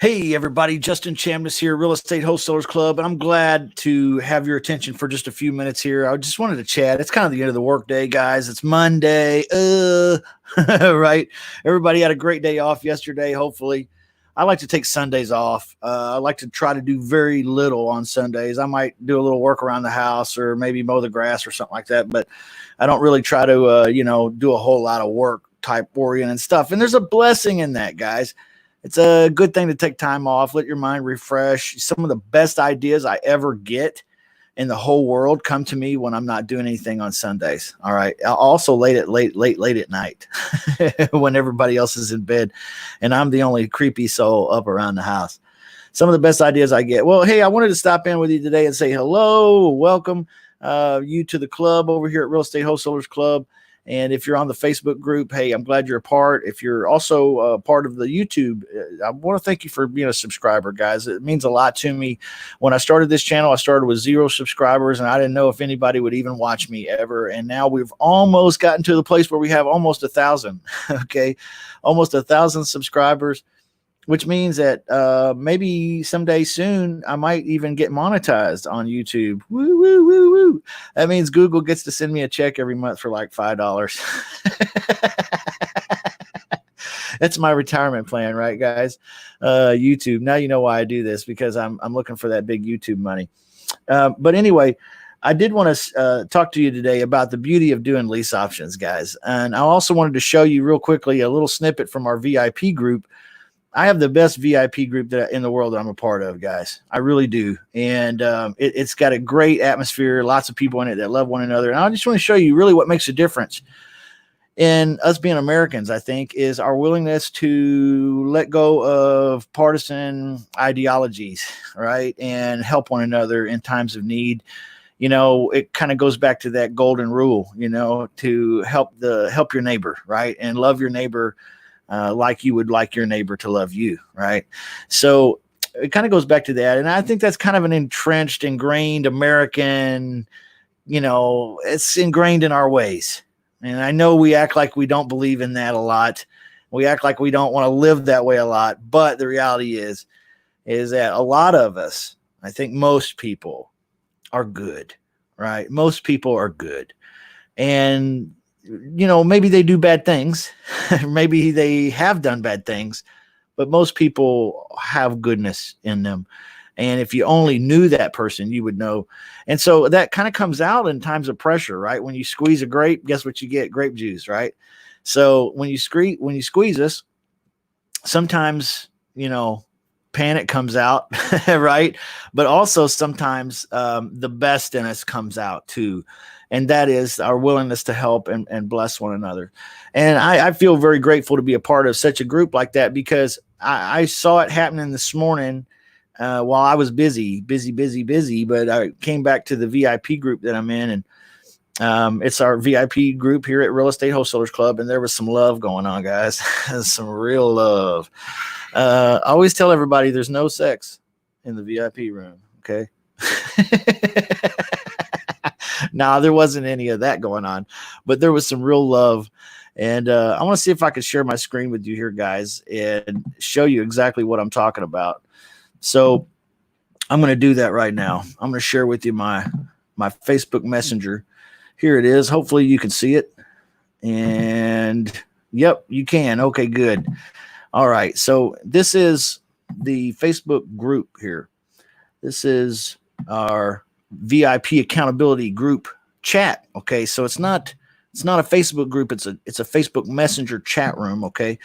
Hey, everybody, Justin Chamness here, Real Estate Wholesalers Club, and I'm glad to have your attention for just a few minutes here. I just wanted to chat. It's kind of the end of the workday, guys. It's Monday. Right? Everybody had a great day off yesterday, hopefully. I like to take Sundays off. I like to try to do very little on Sundays. I might do a little work around the house or maybe mow the grass or something like that, but I don't really try to, do a whole lot of work type oriented stuff. And there's a blessing in that, guys. It's a good thing to take time off, let your mind refresh. Some of the best ideas I ever get in the whole world come to me when I'm not doing anything on Sundays. All right. Also late at night when everybody else is in bed and I'm the only creepy soul up around the house. Some of the best ideas I get. Well, hey, I wanted to stop in with you today and say hello, welcome you to the club over here at Real Estate Wholesalers Club. And if you're on the Facebook group, hey, I'm glad you're a part. If you're also part of the YouTube, I want to thank you for being a subscriber, guys. It means a lot to me. When I started this channel, I started with 0 subscribers, and I didn't know if anybody would even watch me ever. And now we've almost gotten to the place where we have almost 1,000, okay? Almost 1,000 subscribers, which means that maybe someday soon I might even get monetized on YouTube. Woo, woo, woo, woo. That means Google gets to send me a check every month for like $5. That's my retirement plan, right, guys? YouTube. Now you know why I do this, because I'm looking for that big YouTube money. But anyway, I did want to talk to you today about the beauty of doing lease options, guys. And I also wanted to show you real quickly a little snippet from our VIP group. I have the best VIP group in the world that I'm a part of, guys. I really do. And it's got a great atmosphere, lots of people in it that love one another. And I just want to show you really what makes a difference in us being Americans, I think, is our willingness to let go of partisan ideologies, right? And help one another in times of need. You know, it kind of goes back to that golden rule, to help your neighbor, right? And love your neighbor like you would like your neighbor to love you, right? So it kind of goes back to that. And I think that's kind of an entrenched, ingrained American, it's ingrained in our ways. And I know we act like we don't believe in that a lot. We act like we don't want to live that way a lot. But the reality is that a lot of us, I think most people are good, right? Most people are good. And maybe they do bad things. Maybe they have done bad things, but most people have goodness in them. And if you only knew that person, you would know. And so that kind of comes out in times of pressure, right? When you squeeze a grape, guess what you get? Grape juice, right? So when you squeeze us, sometimes, panic comes out, right? But also sometimes the best in us comes out too. And that is our willingness to help and bless one another. And I feel very grateful to be a part of such a group like that, because I saw it happening this morning while I was busy, but I came back to the VIP group that I'm in, and it's our VIP group here at Real Estate Wholesalers Club. And there was some love going on, guys. Some real love. I always tell everybody there's no sex in the VIP room. Okay. Nah, there wasn't any of that going on, but there was some real love. And I want to see if I can share my screen with you here, guys, and show you exactly what I'm talking about. So I'm going to do that right now. I'm going to share with you my Facebook Messenger. Here it is. Hopefully you can see it. And yep, you can. Okay, good. All right. So this is the Facebook group here. This is our VIP accountability group chat. Okay. So it's not a Facebook group. It's a Facebook Messenger chat room. Okay.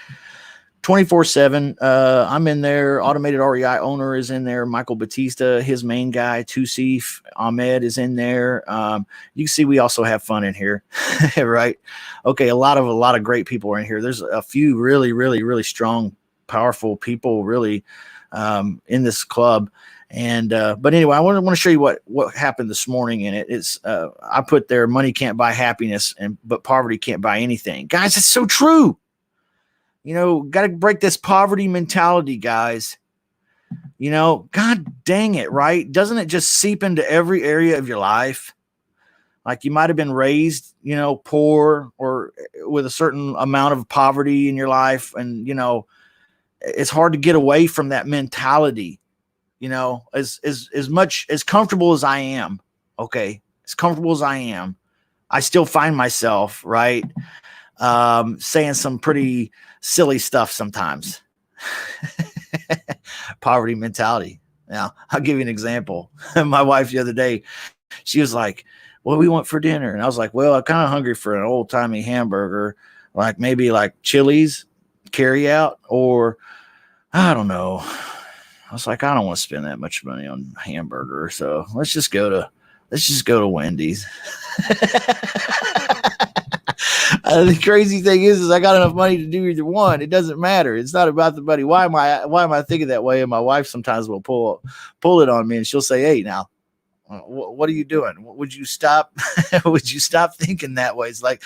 24/7. I'm in there. Automated REI owner is in there. Michael Batista, his main guy, Tusif Ahmed is in there. You can see we also have fun in here, right? Okay, a lot of great people are in here. There's a few really, really, really strong, powerful people really in this club. And but anyway, I want to show you what happened this morning in it. It's I put there, money can't buy happiness, but poverty can't buy anything. Guys, it's so true. Got to break this poverty mentality, guys. God dang it, right? Doesn't it just seep into every area of your life? Like you might have been raised, poor or with a certain amount of poverty in your life. And, it's hard to get away from that mentality. As much as comfortable as I am, okay, as comfortable as I am, I still find myself, right, saying some pretty silly stuff sometimes. Poverty mentality. Now, I'll give you an example. My wife the other day, she was like, what do we want for dinner? And I was like, well, I'm kind of hungry for an old timey hamburger, like maybe like Chili's carry out, or I don't know. I was like, I don't want to spend that much money on a hamburger. So let's just go to Wendy's. The crazy thing is I got enough money to do either one. It doesn't matter. It's not about the money. Why am I thinking that way? And my wife sometimes will pull it on me, and she'll say, hey, now, what are you doing? Would you stop? Would you stop thinking that way? It's like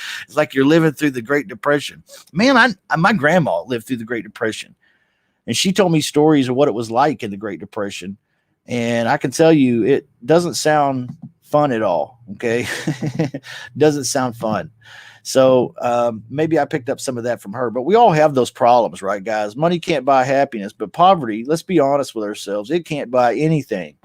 you're living through the Great Depression. Man, my grandma lived through the Great Depression, and she told me stories of what it was like in the Great Depression. And I can tell you, it doesn't sound fun at all. Okay. Doesn't sound fun. So maybe I picked up some of that from her, but we all have those problems, right, guys? Money can't buy happiness, but poverty, let's be honest with ourselves, it can't buy anything.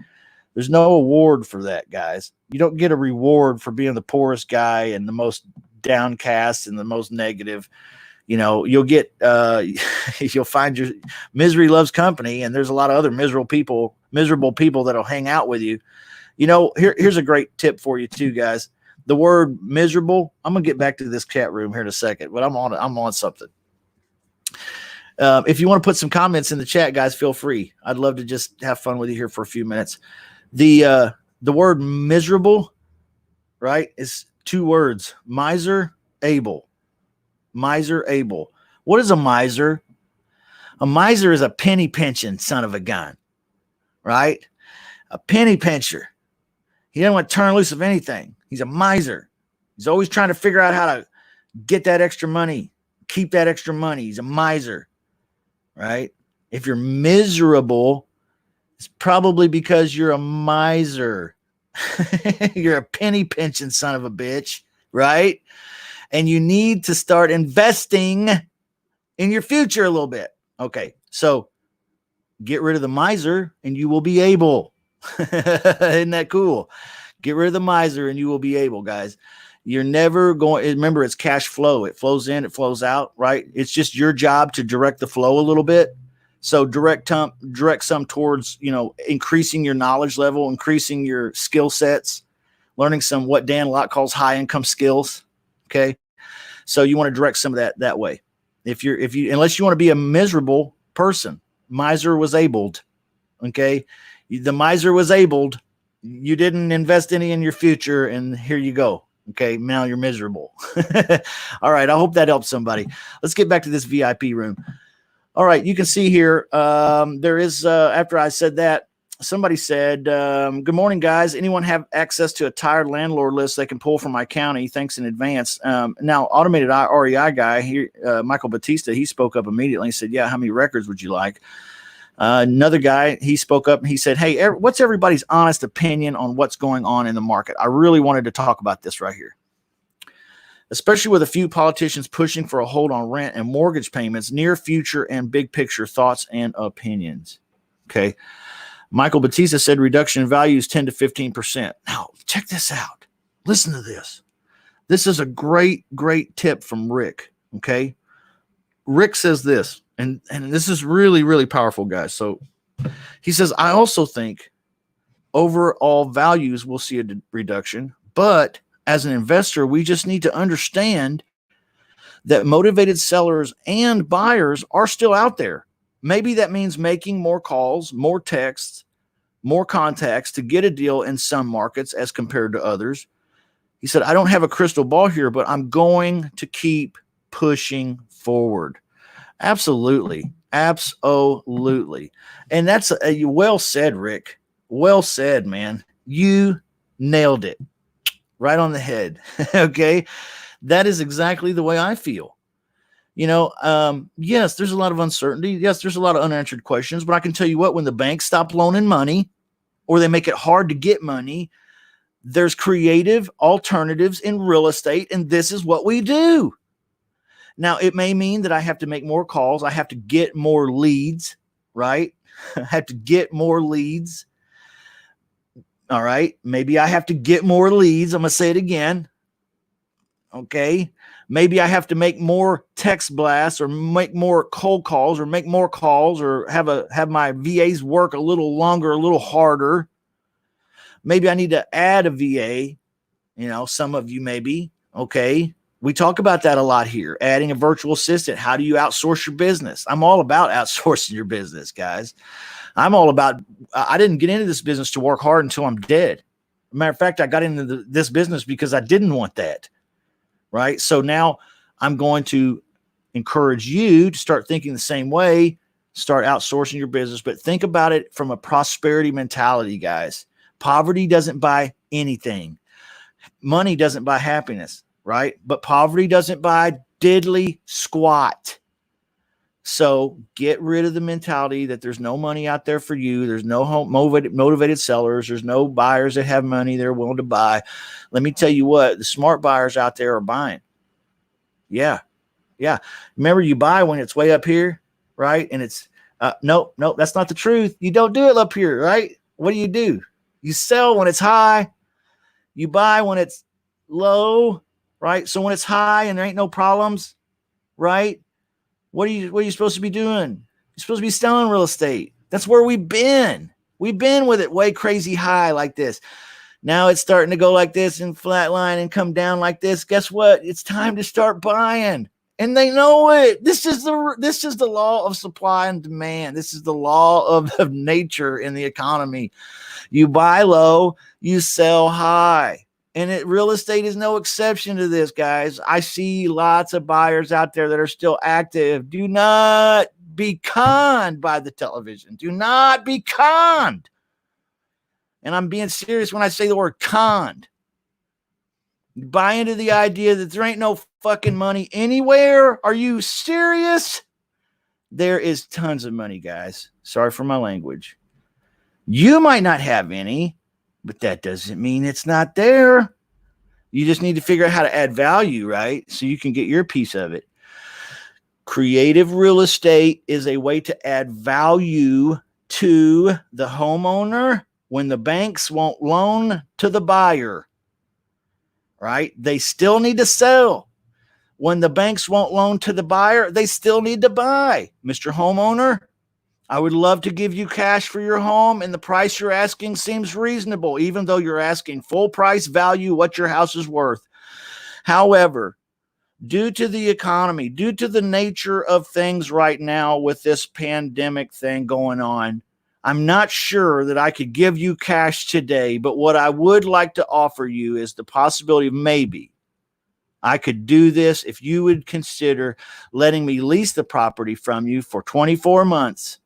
There's no award for that, guys. You don't get a reward for being the poorest guy and the most downcast and the most negative. You'll get, you'll find your misery loves company, and there's a lot of other miserable people that'll hang out with you. Here's a great tip for you too, guys. The word miserable, I'm going to get back to this chat room here in a second, but I'm on something. If you want to put some comments in the chat, guys, feel free. I'd love to just have fun with you here for a few minutes. The word miserable, right, is two words: miser, able. Miser, able. What is a miser? A miser is a penny pinching son of a gun, right? A penny pincher. He doesn't want to turn loose of anything. He's a miser. He's always trying to figure out how to get that extra money, keep that extra money. He's a miser, right? If you're miserable, it's probably because you're a miser. You're a penny pinching son of a bitch, right? And you need to start investing in your future a little bit. Okay, so get rid of the miser and you will be able. Isn't that cool? Get rid of the miser and you will be able, guys. You're never going, remember, it's cash flow. It flows in, it flows out, right? It's just your job to direct the flow a little bit. So direct some towards, increasing your knowledge level, increasing your skill sets, learning some what Dan Lott calls high income skills. Okay. So you want to direct some of that way. Unless you want to be a miserable person. Miser was abled. Okay. The miser was abled. You didn't invest any in your future, and here you go. Okay. Now you're miserable. All right. I hope that helps somebody. Let's get back to this VIP room. All right. You can see here, there is, after I said that, somebody said, good morning, guys. Anyone have access to a tired landlord list they can pull from my county? Thanks in advance. Now, automated REI guy here, Michael Batista, he spoke up immediately and said, yeah, how many records would you like? Another guy, he spoke up and he said, hey, what's everybody's honest opinion on what's going on in the market? I really wanted to talk about this right here. Especially with a few politicians pushing for a hold on rent and mortgage payments, near future and big picture thoughts and opinions. Okay. Michael Batista said reduction in value is 10 to 15%. Now, check this out. Listen to this. This is a great, great tip from Rick. Okay. Rick says this, and this is really, really powerful, guys. So he says, I also think overall values will see a reduction, but as an investor, we just need to understand that motivated sellers and buyers are still out there. Maybe that means making more calls, more texts, more contacts to get a deal in some markets as compared to others. He said, I don't have a crystal ball here, but I'm going to keep pushing forward. Absolutely. Absolutely. And that's well said, Rick. Well said, man. You nailed it. Right on the head. Okay. That is exactly the way I feel. Yes, there's a lot of uncertainty. Yes, there's a lot of unanswered questions, but I can tell you what, when the banks stop loaning money or they make it hard to get money, there's creative alternatives in real estate. And this is what we do. Now, it may mean that I have to make more calls. I have to get more leads, right? I have to get more leads. All right. Maybe I have to get more leads. I'm going to say it again. Okay. Maybe I have to make more text blasts or make more cold calls or make more calls or have my VAs work a little longer, a little harder. Maybe I need to add a VA, some of you maybe. Okay. We talk about that a lot here, adding a virtual assistant. How do you outsource your business? I'm all about outsourcing your business, guys. I'm all about, I didn't get into this business to work hard until I'm dead. Matter of fact, I got into this business because I didn't want that. Right. So now I'm going to encourage you to start thinking the same way, start outsourcing your business, but think about it from a prosperity mentality, guys. Poverty doesn't buy anything. Money doesn't buy happiness, right? But poverty doesn't buy diddly squat. So get rid of the mentality that there's no money out there for you. There's no motivated sellers. There's no buyers that have money they're willing to buy. Let me tell you what, the smart buyers out there are buying. Yeah. Remember, you buy when it's way up here, right? And it's, no, that's not the truth. You don't do it up here, right? What do? You sell when it's high. You buy when it's low, right? So when it's high and there ain't no problems, right? What are you supposed to be doing? You're supposed to be selling real estate. That's where we've been. We've been with it way crazy high like this. Now it's starting to go like this and flatline and come down like this. Guess what? It's time to start buying. And they know it. This is the law of supply and demand. This is the law of nature in the economy. You buy low, you sell high. And real estate is no exception to this, guys. I see lots of buyers out there that are still active. Do not be conned by the television. Do not be conned. And I'm being serious when I say the word conned. Buy into the idea that there ain't no fucking money anywhere. Are you serious? There is tons of money, guys. Sorry for my language. You might not have any, but that doesn't mean it's not there. You just need to figure out how to add value, right? So you can get your piece of it. Creative real estate is a way to add value to the homeowner when the banks won't loan to the buyer, right? They still need to sell. When the banks won't loan to the buyer, they still need to buy. Mr. Homeowner, I would love to give you cash for your home, and the price you're asking seems reasonable, even though you're asking full price value what your house is worth. However, due to the economy, due to the nature of things right now with this pandemic thing going on, I'm not sure that I could give you cash today, but what I would like to offer you is the possibility of maybe I could do this if you would consider letting me lease the property from you for 24 months.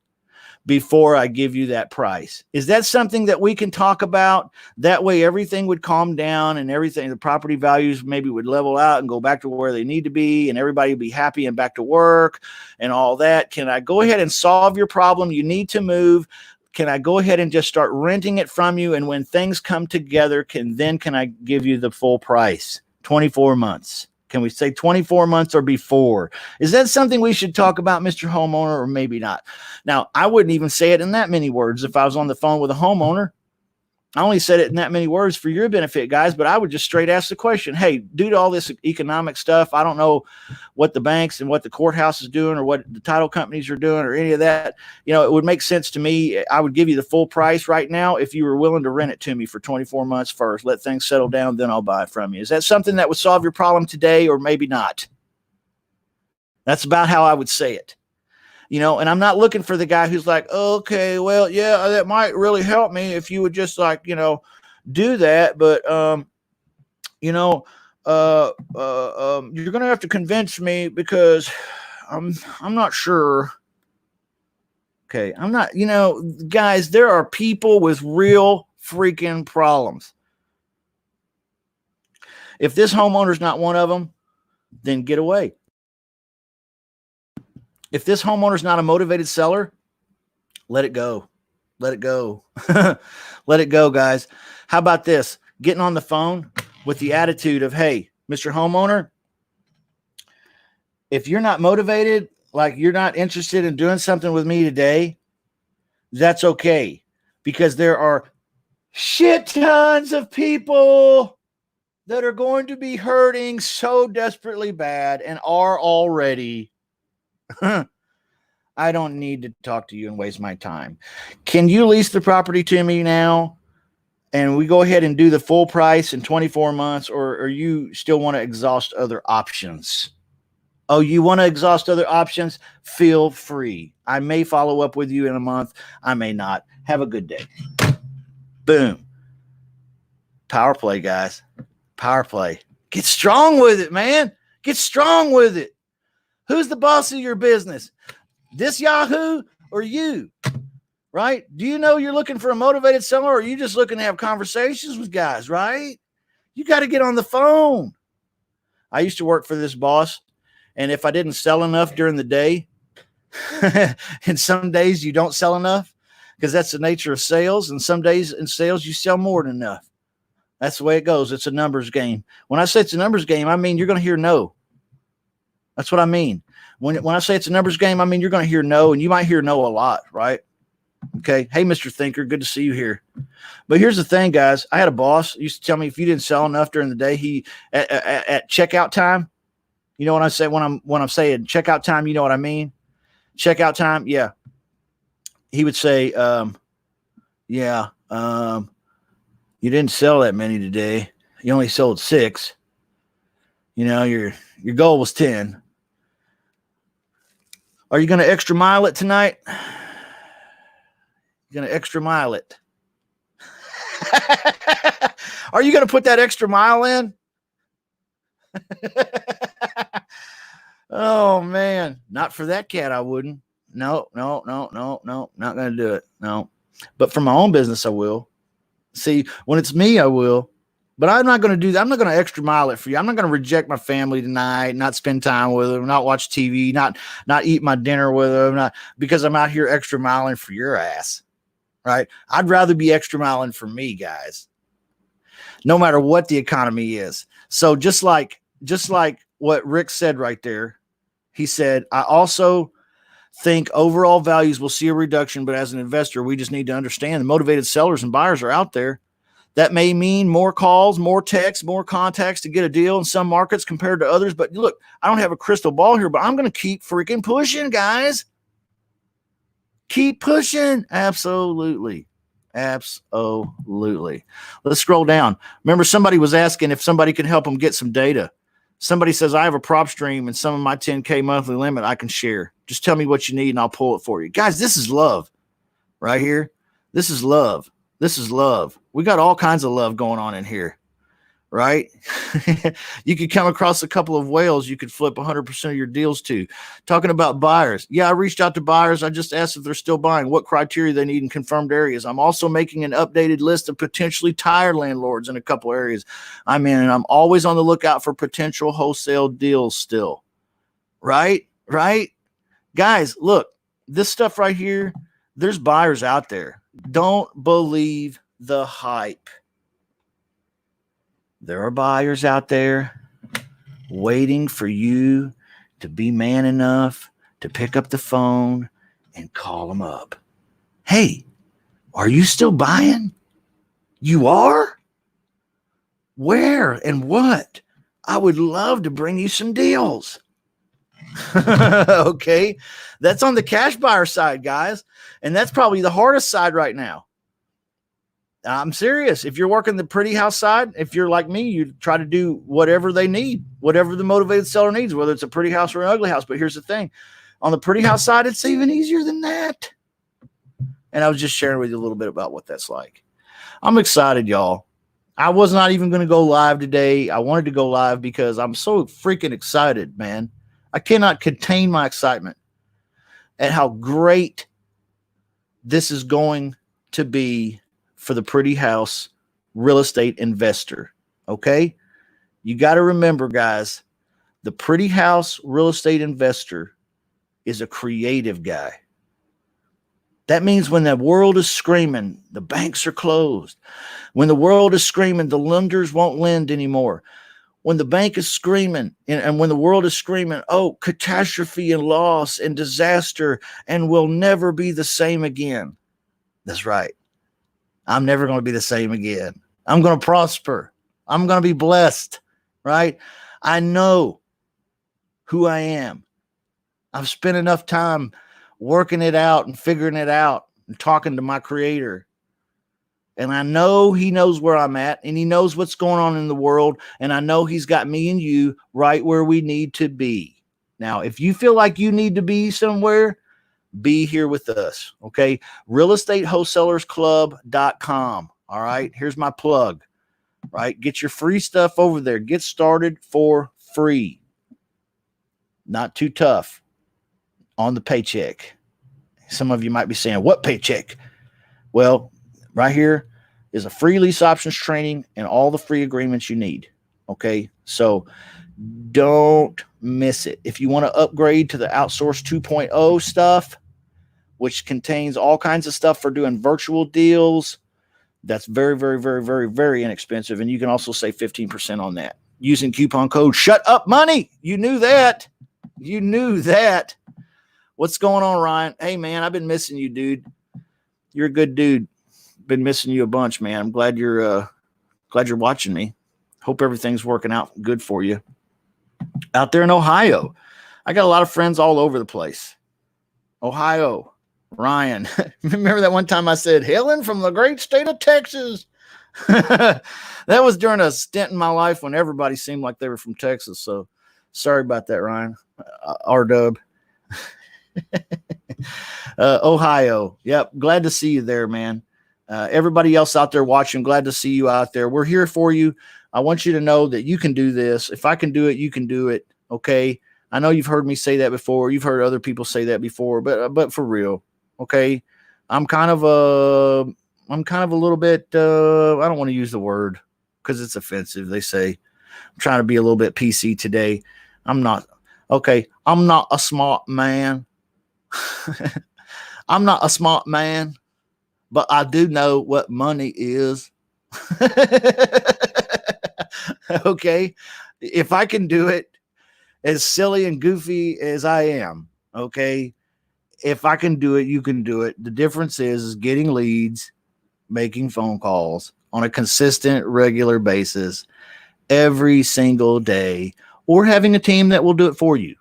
Before I give you that price. Is that something that we can talk about? That way everything would calm down and everything, the property values maybe would level out and go back to where they need to be and everybody would be happy and back to work and all that. Can I go ahead and solve your problem? You need to move. Can I go ahead and just start renting it from you? And when things come together, can I give you the full price? 24 months. Can we say 24 months or before? Is that something we should talk about, Mr. Homeowner, or maybe not? Now, I wouldn't even say it in that many words if I was on the phone with a homeowner. I only said it in that many words for your benefit, guys, but I would just straight ask the question, hey, due to all this economic stuff, I don't know what the banks and what the courthouse is doing or what the title companies are doing or any of that. It would make sense to me. I would give you the full price right now if you were willing to rent it to me for 24 months first. Let things settle down, then I'll buy it from you. Is that something that would solve your problem today or maybe not? That's about how I would say it. And I'm not looking for the guy who's like, okay, well, yeah, that might really help me if you would just do that. But, you're going to have to convince me because I'm not sure. Okay. I'm not, guys, there are people with real freaking problems. If this homeowner's not one of them, then get away. If this homeowner's not a motivated seller, let it go. Let it go. Let it go, guys. How about this? Getting on the phone with the attitude of, hey, Mr. Homeowner, if you're not motivated, like you're not interested in doing something with me today, that's okay, because there are shit tons of people that are going to be hurting so desperately bad and are already. I don't need to talk to you and waste my time. Can you lease the property to me now? And we go ahead and do the full price in 24 months, or you still want to exhaust other options? Oh, you want to exhaust other options? Feel free. I may follow up with you in a month. I may not. Have a good day. Boom. Power play, guys. Power play. Get strong with it, man. Get strong with it. Who's the boss of your business? This Yahoo or you? Right? Do you know you're looking for a motivated seller, or are you just looking to have conversations with guys, right? You got to get on the phone. I used to work for this boss, and if I didn't sell enough during the day, and some days you don't sell enough, because that's the nature of sales, and some days in sales you sell more than enough. That's the way it goes. It's a numbers game. When I say it's a numbers game, I mean you're going to hear no. That's what I mean. When I say it's a numbers game, I mean you're going to hear no, and you might hear no a lot, right? Okay. Hey, Mr. Thinker, good to see you here. But here's the thing, guys. I had a boss used to tell me if you didn't sell enough during the day, he at checkout time. You know what I say when I'm saying checkout time? You know what I mean? Checkout time, yeah. He would say, you didn't sell that many today. You only sold 6. You know, your goal was 10. Are you going to extra mile it tonight? You're going to extra mile it. Are you going to put that extra mile in? Oh, man. Not for that cat, I wouldn't. No. Not going to do it. No. But for my own business, I will. See, when it's me, I will. But I'm not going to do that. I'm not going to extra mile it for you. I'm not going to reject my family tonight, not spend time with them, not watch TV, not eat my dinner with them, not because I'm out here extra miling for your ass, right? I'd rather be extra miling for me, guys, no matter what the economy is. So just like what Rick said right there, he said, I also think overall values will see a reduction, but as an investor, we just need to understand the motivated sellers and buyers are out there. That may mean more calls, more texts, more contacts to get a deal in some markets compared to others. But look, I don't have a crystal ball here, but I'm going to keep freaking pushing, guys. Keep pushing. Absolutely. Let's scroll down. Remember, somebody was asking if somebody could help them get some data. Somebody says, I have a prop stream and some of my 10K monthly limit I can share. Just tell me what you need and I'll pull it for you. Guys, this is love right here. This is love. This is love. We got all kinds of love going on in here, right? You could come across a couple of whales you could flip 100% of your deals to. Talking about buyers. Yeah, I reached out to buyers. I just asked if they're still buying, what criteria they need in confirmed areas. I'm also making an updated list of potentially tired landlords in a couple areas I'm in, and I'm always on the lookout for potential wholesale deals still. Right? Guys, look, this stuff right here, there's buyers out there. Don't believe the hype. There are buyers out there waiting for you to be man enough to pick up the phone and call them up. Hey, are you still buying? You are? Where and what? I would love to bring you some deals. Okay. That's on the cash buyer side, guys. And that's probably the hardest side right now. I'm serious. If you're working the pretty house side, if you're like me, you try to do whatever they need, whatever the motivated seller needs, whether it's a pretty house or an ugly house. But here's the thing. On the pretty house side, it's even easier than that. And I was just sharing with you a little bit about what that's like. I'm excited, y'all. I was not even going to go live today. I wanted to go live because I'm so freaking excited, man. I cannot contain my excitement at how great this is going to be for the pretty house real estate investor. Okay? You got to remember, guys, the pretty house real estate investor is a creative guy. That means when the world is screaming, the banks are closed. When the world is screaming, the lenders won't lend anymore. when the bank is screaming and when the world is screaming, oh, catastrophe and loss and disaster, and we'll never be the same again. That's right. I'm never going to be the same again. I'm going to prosper. I'm going to be blessed, right? I know who I am. I've spent enough time working it out and figuring it out and talking to my creator. And I know he knows where I'm at, and he knows what's going on in the world. And I know he's got me and you right where we need to be. Now, if you feel like you need to be somewhere, be here with us. Okay. Realestatewholesalerclub.com. All right. Here's my plug, right? Get your free stuff over there. Get started for free. Not too tough on the paycheck. Some of you might be saying, what paycheck? Well, right here is a free lease options training and all the free agreements you need. Okay. So don't miss it. If you want to upgrade to the outsource 2.0 stuff, which contains all kinds of stuff for doing virtual deals, that's very, very, very, very, very inexpensive. And you can also save 15% on that using coupon code Shut Up Money. You knew that. You knew that. What's going on, Ryan? Hey, man, I've been missing you, dude. You're a good dude. Been missing you a bunch, man. I'm glad you're watching me. Hope everything's working out good for you out there in Ohio. I got a lot of friends all over the place. Ohio, Ryan. Remember that one time I said, hailing from the great state of Texas? That was during a stint in my life when everybody seemed like they were from Texas. So sorry about that, Ryan. R-Dub. Ohio. Yep. Glad to see you there, man. Everybody else out there watching, glad to see you out there. We're here for you. I want you to know that you can do this. If I can do it, you can do it. Okay. I know you've heard me say that before. You've heard other people say that before, but for real. Okay. I'm kind of a little bit, I don't want to use the word because it's offensive. They say I'm trying to be a little bit PC today. I'm not. Okay. I'm not a smart man. I'm not a smart man, but I do know what money is. Okay. If I can do it as silly and goofy as I am, okay, if I can do it, you can do it. The difference is getting leads, making phone calls on a consistent, regular basis every single day, or having a team that will do it for you.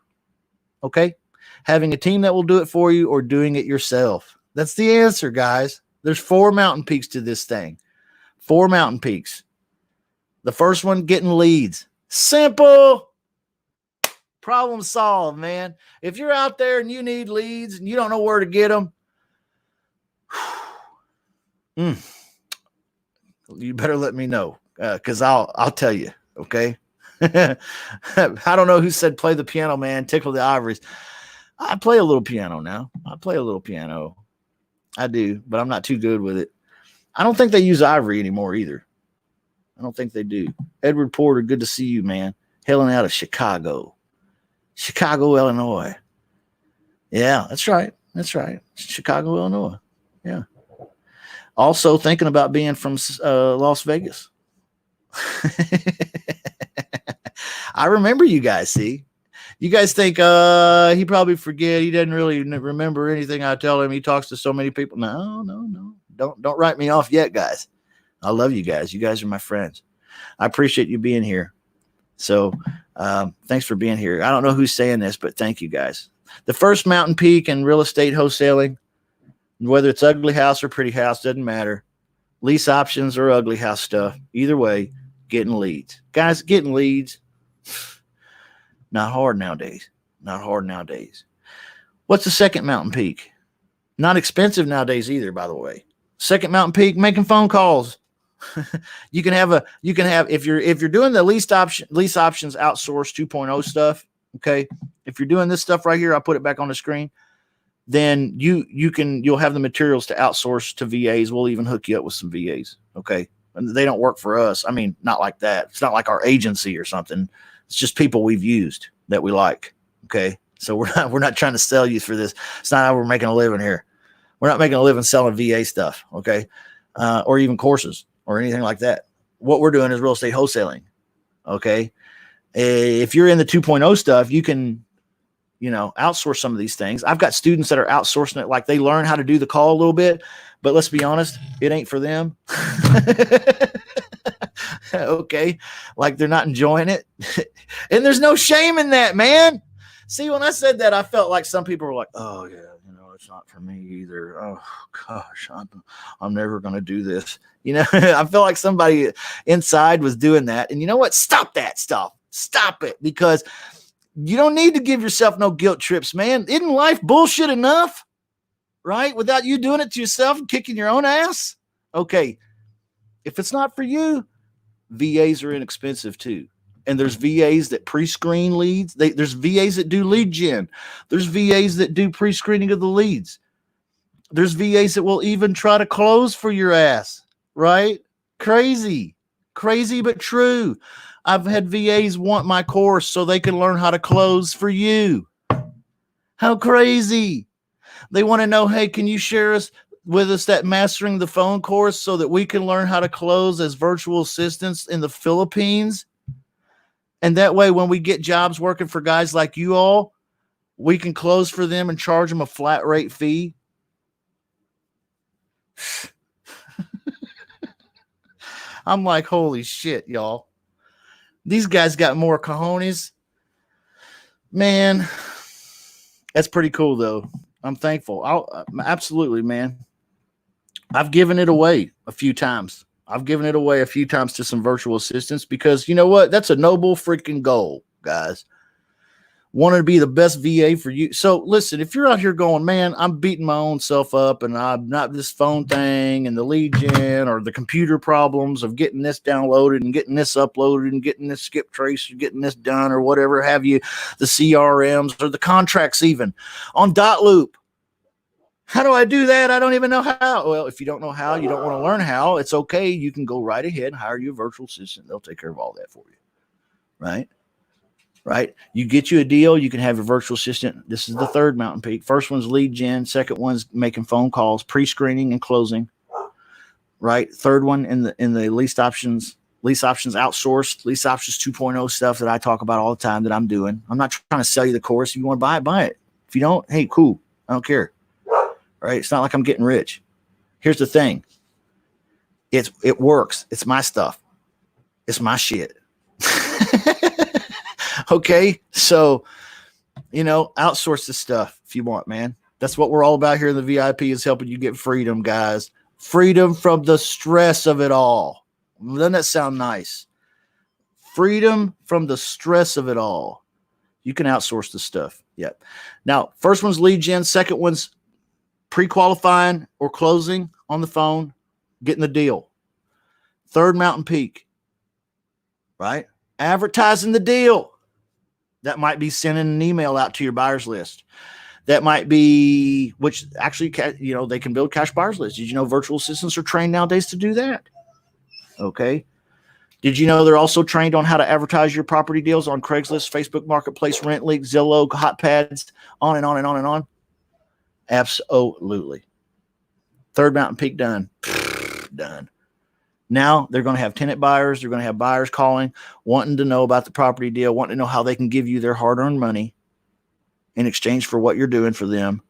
Okay. Having a team that will do it for you or doing it yourself. That's the answer, guys. There's 4 mountain peaks to this thing. 4 mountain peaks. The first one, getting leads. Simple. Problem solved, man. If you're out there and you need leads and you don't know where to get them, you better let me know, because I'll tell you. Okay. I don't know who said play the piano, man. Tickle the ivories. I play a little piano now. I play a little piano. I do, but I'm not too good with it. I don't think they use ivory anymore either. I don't think they do. Edward Porter, good to see you, man. Hailing out of Chicago, Illinois. Yeah, that's right. That's right. Chicago, Illinois. Yeah. Also thinking about being from Las Vegas. I remember you guys, see? You guys think he probably forget. He doesn't really remember anything I tell him. He talks to so many people. No. Don't write me off yet, guys. I love you guys. You guys are my friends. I appreciate you being here. So thanks for being here. I don't know who's saying this, but thank you guys. The first mountain peak in real estate wholesaling, whether it's ugly house or pretty house, doesn't matter. Lease options or ugly house stuff. Either way, getting leads. Guys, getting leads. Not hard nowadays. Not hard nowadays. What's the second mountain peak? Not expensive nowadays either, by the way. Second mountain peak, making phone calls. You can have if you're doing the lease options outsource 2.0 stuff, okay? If you're doing this stuff right here, I'll put it back on the screen. Then you'll have the materials to outsource to VAs. We'll even hook you up with some VAs, okay? And they don't work for us. I mean, not like that. It's not like our agency or something. It's just people we've used that we like. Okay. So we're not trying to sell you for this. It's not how we're making a living here. We're not making a living selling VA stuff. Okay. Or even courses or anything like that. What we're doing is real estate wholesaling. Okay. If you're in the 2.0 stuff, you can, outsource some of these things. I've got students that are outsourcing it, like they learn how to do the call a little bit, but let's be honest, it ain't for them. Okay. Like they're not enjoying it. And there's no shame in that, man. See, when I said that, I felt like some people were like, oh yeah, it's not for me either. Oh gosh, I'm never going to do this. I felt like somebody inside was doing that. And you know what? Stop that stuff. Stop it, because you don't need to give yourself no guilt trips, man. Isn't life bullshit enough? Right? Without you doing it to yourself and kicking your own ass? Okay. If it's not for you, VAs are inexpensive too. And there's VAs that pre-screen leads. There's VAs that do lead gen. There's VAs that do pre-screening of the leads. There's VAs that will even try to close for your ass, right? Crazy but true. I've had VAs want my course so they can learn how to close for you. How crazy. They want to know, hey, can you share with us that mastering the phone course so that we can learn how to close as virtual assistants in the Philippines? And that way, when we get jobs working for guys like you all, we can close for them and charge them a flat rate fee. I'm like, holy shit, y'all. These guys got more cojones. Man, that's pretty cool, though. I'm thankful. Absolutely, man. I've given it away a few times. To some virtual assistants because you know what? That's a noble freaking goal, guys. Wanted to be the best VA for you. So listen, if you're out here going, man, I'm beating my own self up and I'm not this phone thing and the lead gen or the computer problems of getting this downloaded and getting this uploaded and getting this skip trace or getting this done or whatever have you, the CRMs or the contracts even on dot loop. How do I do that? I don't even know how. Well, if you don't know how, you don't want to learn how, it's okay. You can go right ahead and hire you a virtual assistant. They'll take care of all that for you. Right? You get you a deal. You can have a virtual assistant. This is the third mountain peak. First one's lead gen. Second one's making phone calls, pre-screening and closing. Right? Third one in the lease options outsourced, lease options 2.0 stuff that I talk about all the time that I'm doing. I'm not trying to sell you the course. If you want to buy it. If you don't, hey, cool. I don't care. Right? It's not like I'm getting rich. Here's the thing. It works. It's my stuff. It's my shit. Okay? So, outsource this stuff if you want, man. That's what we're all about here in the VIP is helping you get freedom, guys. Freedom from the stress of it all. Doesn't that sound nice? Freedom from the stress of it all. You can outsource this stuff. Yeah. Now, first one's lead gen. Second one's pre-qualifying or closing on the phone, getting the deal. Third mountain peak, right? Advertising the deal. That might be sending an email out to your buyers list. That might be, which actually, they can build cash buyers lists. Did you know virtual assistants are trained nowadays to do that? Okay. Did you know they're also trained on how to advertise your property deals on Craigslist, Facebook Marketplace, RentLeak, Zillow, Hotpads, on and on and on and on? Absolutely. Third mountain peak done. Done. Now they're going to have tenant buyers. They're going to have buyers calling, wanting to know about the property deal, wanting to know how they can give you their hard-earned money in exchange for what you're doing for them.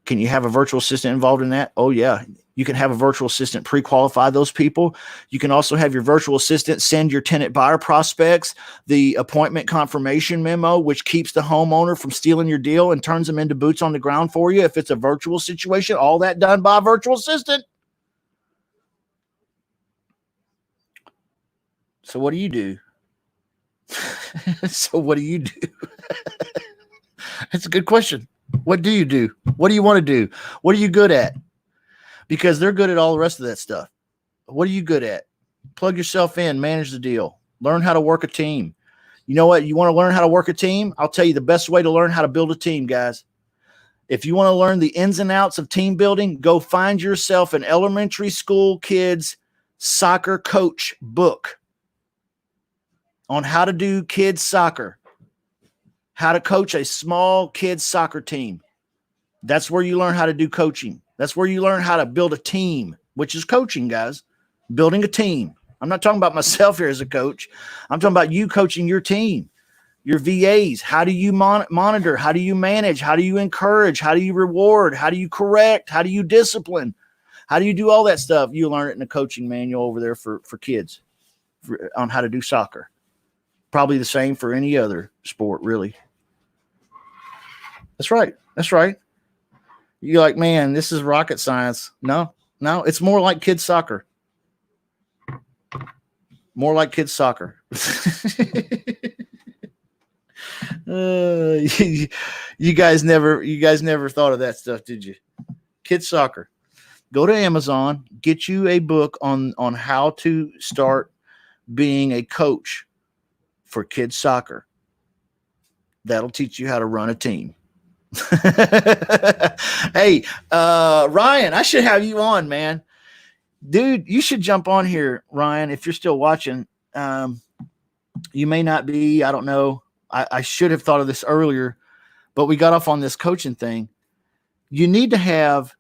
Can you have a virtual assistant involved in that? Oh, yeah. You can have a virtual assistant pre-qualify those people. You can also have your virtual assistant send your tenant buyer prospects the appointment confirmation memo, which keeps the homeowner from stealing your deal and turns them into boots on the ground for you. If it's a virtual situation, all that done by a virtual assistant. So what do you do? That's a good question. What do you do? What do you want to do? What are you good at? Because they're good at all the rest of that stuff. What are you good at? Plug yourself in, manage the deal, learn how to work a team. You know what? You want to learn how to work a team? I'll tell you the best way to learn how to build a team, guys. If you want to learn the ins and outs of team building, go find yourself an elementary school kids soccer coach book on how to do kids soccer, how to coach a small kids soccer team. That's where you learn how to do coaching. That's where you learn how to build a team, which is coaching, guys. Building a team. I'm not talking about myself here as a coach. I'm talking about you coaching your team, your VAs. How do you monitor? How do you manage? How do you encourage? How do you reward? How do you correct? How do you discipline? How do you do all that stuff? You learn it in a coaching manual over there for kids on how to do soccer. Probably the same for any other sport, really. That's right. That's right. You're like, man, this is rocket science. No, it's more like kids soccer. More like kids soccer. You guys never thought of that stuff, did you? Kids soccer. Go to Amazon, get you a book on how to start being a coach for kids soccer. That'll teach you how to run a team. Hey, Ryan, I should have you on, man. Dude, you should jump on here, Ryan, if you're still watching. You may not be. I don't know. I should have thought of this earlier, but we got off on this coaching thing. You need to have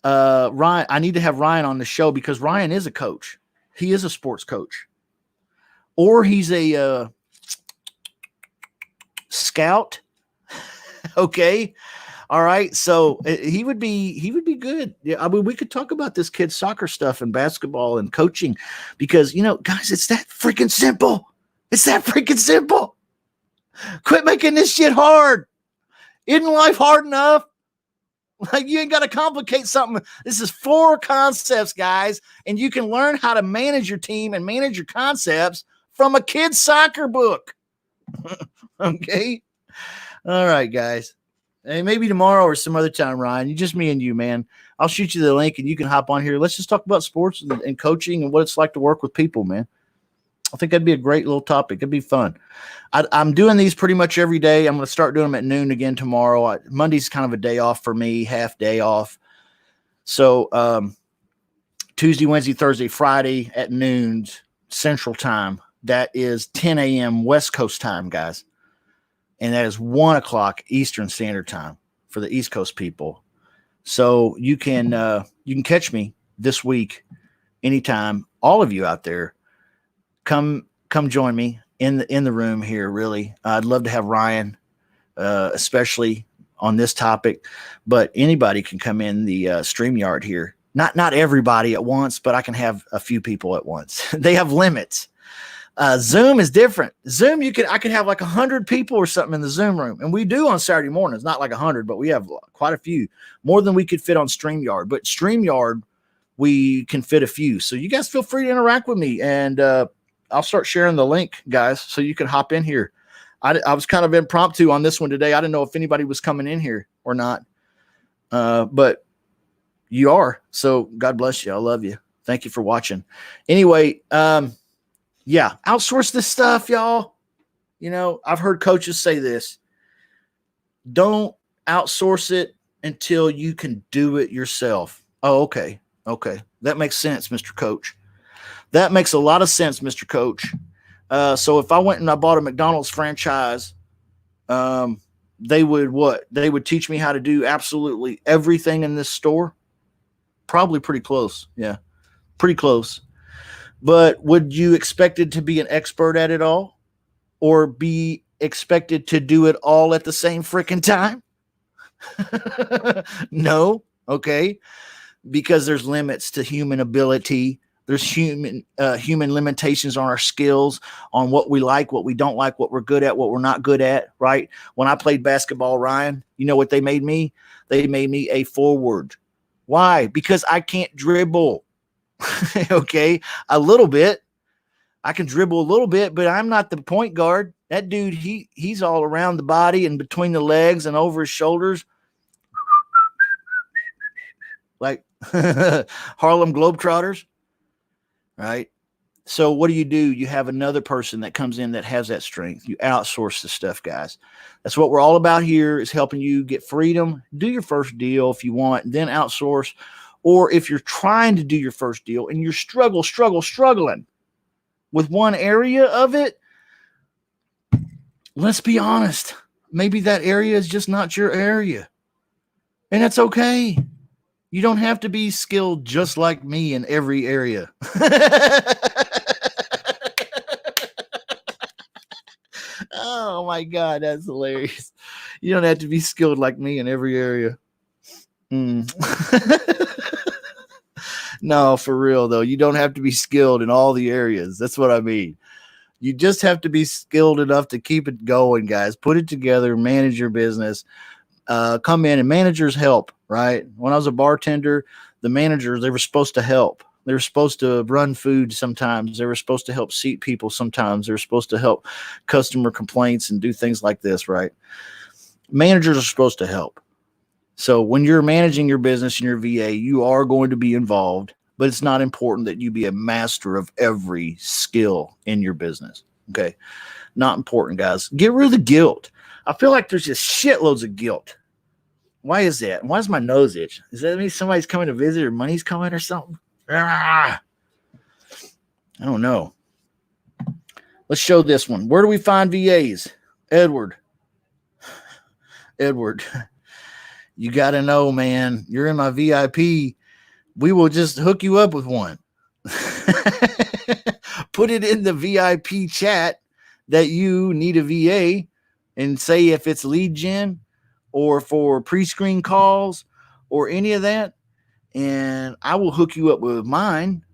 Ryan. I need to have Ryan on the show because Ryan is a coach. He is a sports coach. Or he's a scout. Okay. All right. So he would be good. Yeah. I mean, we could talk about this kid's soccer stuff and basketball and coaching because, guys, it's that freaking simple. It's that freaking simple. Quit making this shit hard. Isn't life hard enough? Like, you ain't got to complicate something. This is 4 concepts, guys, and you can learn how to manage your team and manage your concepts from a kid's soccer book. Okay. All right, guys. Hey, maybe tomorrow or some other time, Ryan. Just me and you, man. I'll shoot you the link and you can hop on here. Let's just talk about sports and coaching and what it's like to work with people, man. I think that'd be a great little topic. It'd be fun. I'm doing these pretty much every day. I'm going to start doing them at noon again tomorrow. Monday's kind of a day off for me, half day off. So Tuesday, Wednesday, Thursday, Friday at noon Central Time. That is 10 a.m. West Coast time, guys. And that is 1 o'clock Eastern Standard Time for the East Coast people. So you can catch me this week anytime. All of you out there, come join me in the room here. Really, I'd love to have Ryan, especially on this topic. But anybody can come in the StreamYard here. Not everybody at once, but I can have a few people at once. They have limits. Zoom is different. Zoom, I could have like 100 people or something in the Zoom room. And we do on Saturday mornings, not like 100, but we have quite a few, more than we could fit on StreamYard. But StreamYard, we can fit a few. So you guys feel free to interact with me. And I'll start sharing the link, guys, so you can hop in here. I was kind of impromptu on this one today. I didn't know if anybody was coming in here or not. But you are. So God bless you. I love you. Thank you for watching. Anyway, yeah, outsource this stuff, y'all. I've heard coaches say this. Don't outsource it until you can do it yourself. Oh, okay. Okay. That makes sense, Mr. Coach. That makes a lot of sense, Mr. Coach. So if I went and I bought a McDonald's franchise, they would what? They would teach me how to do absolutely everything in this store? Probably pretty close. Yeah, pretty close. But would you expected to be an expert at it all or be expected to do it all at the same freaking time? No. Okay. Because there's limits to human ability. There's human limitations on our skills, on what we like, what we don't like, what we're good at, what we're not good at, right? When I played basketball, Ryan, you know what they made me? They made me a forward. Why? Because I can't dribble. Okay, a little bit. I can dribble a little bit, but I'm not the point guard. That dude, he's all around the body and between the legs and over his shoulders. Like Harlem Globetrotters, right? So what do? You have another person that comes in that has that strength. You outsource the stuff, guys. That's what we're all about here, is helping you get freedom. Do your first deal if you want, then outsource. Or if you're trying to do your first deal and you're struggling with one area of it, let's be honest. Maybe that area is just not your area. And that's okay. You don't have to be skilled just like me in every area. Oh my God, that's hilarious. You don't have to be skilled like me in every area. Mm. No, for real though. You don't have to be skilled in all the areas. That's what I mean. You just have to be skilled enough to keep it going, guys. Put it together, manage your business. Come in and managers help, right? When I was a bartender, the managers, they were supposed to help. They were supposed to run food sometimes. They were supposed to help seat people sometimes. They were supposed to help customer complaints and do things like this, right? Managers are supposed to help. So when you're managing your business and your VA, you are going to be involved, but it's not important that you be a master of every skill in your business. Okay. Not important, guys. Get rid of the guilt. I feel like there's just shitloads of guilt. Why is that? Why does my nose itch? Does that mean somebody's coming to visit or money's coming or something? I don't know. Let's show this one. Where do we find VAs? Edward, you got to know, man. You're in my VIP. We will just hook you up with one. Put it in the VIP chat that you need a VA and say if it's lead gen or for pre-screen calls or any of that, and I will hook you up with mine.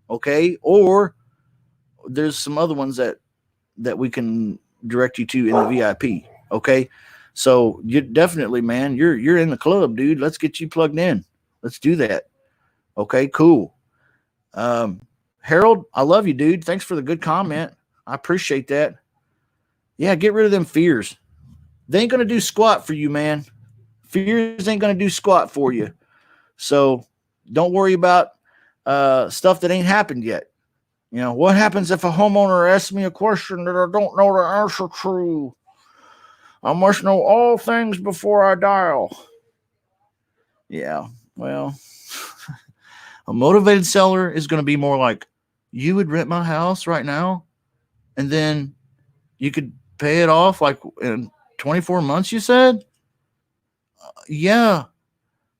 Okay. Or there's some other ones that we can direct you to in the VIP. Okay. So you definitely, man, you're in the club, dude. Let's get you plugged in. Let's do that. Okay, cool. Harold, I love you, dude. Thanks for the good comment. I appreciate that. Yeah, get rid of them fears. They ain't gonna do squat for you, man. Fears ain't gonna do squat for you. So don't worry about stuff that ain't happened yet. You know, what happens if a homeowner asks me a question that I don't know the answer to? I must know all things before I dial. Yeah, well, a motivated seller is going to be more like, you would rent my house right now, and then you could pay it off like in 24 months, you said? Yeah.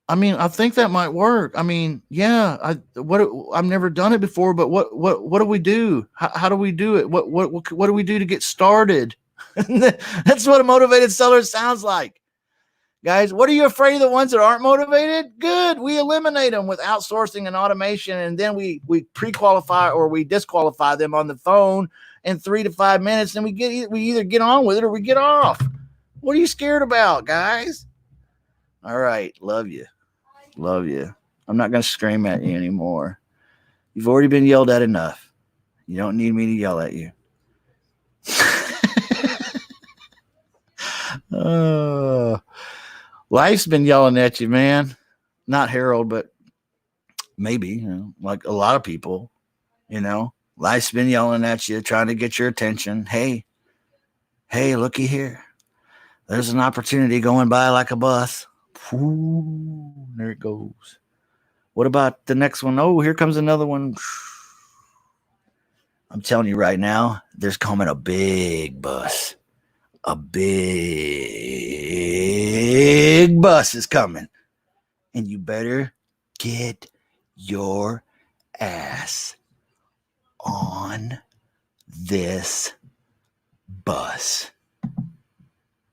I mean, I think that might work. I mean, yeah, I've never done it before, but what do we do? How do we do it? What do we do to get started? That's what a motivated seller sounds like. Guys, what are you afraid of the ones that aren't motivated? Good. We eliminate them with outsourcing and automation, and then we pre-qualify or we disqualify them on the phone in 3 to 5 minutes, and we either get on with it or we get off. What are you scared about, guys? All right. Love you. Love you. I'm not going to scream at you anymore. You've already been yelled at enough. You don't need me to yell at you. Life's been yelling at you, man. Not Harold, but maybe, you know, like a lot of people, you know, life's been yelling at you, trying to get your attention. Hey, looky here. There's an opportunity going by like a bus. Ooh, there it goes. What about the next one? Oh, here comes another one. I'm telling you right now, there's coming a big bus. A big bus is coming. And you better get your ass on this bus.